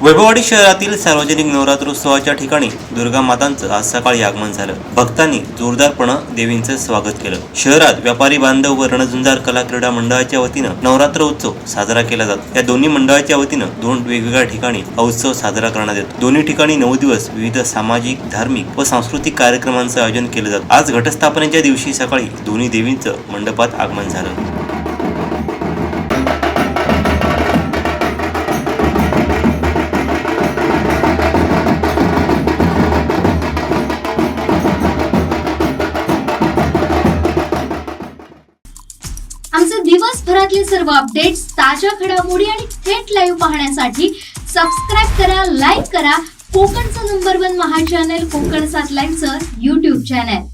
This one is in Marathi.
वैभववाडी शहरातील सार्वजनिक नवरात्रोत्सवाच्या ठिकाणी दुर्गा मातांचं आज सकाळी आगमन झालं। भक्तांनी जोरदारपणे देवींचं स्वागत केलं। शहरात व्यापारी बांधव व रणझुंजार कला क्रीडा मंडळाच्या वतीनं नवरात्र उत्सव साजरा केला जातो। या दोन्ही मंडळाच्या वतीनं दोन वेगवेगळ्या ठिकाणी हा उत्सव साजरा करण्यात येतो। दोन्ही ठिकाणी 9 दिवस विविध सामाजिक, धार्मिक व सांस्कृतिक कार्यक्रमांचं आयोजन केलं जातं। आज घटस्थापनेच्या दिवशी सकाळी दोन्ही देवींचं मंडपात आगमन झालं। आमचे दिवसभरातले सर्व अपडेट्स, ताज्या घडामोडी आणि थेट लाईव्ह पाहण्यासाठी सबस्क्राइब करा, लाईक करा कोकणचं नंबर 1 महा चॅनल कोकण 7 लाईव्हचं YouTube चॅनल।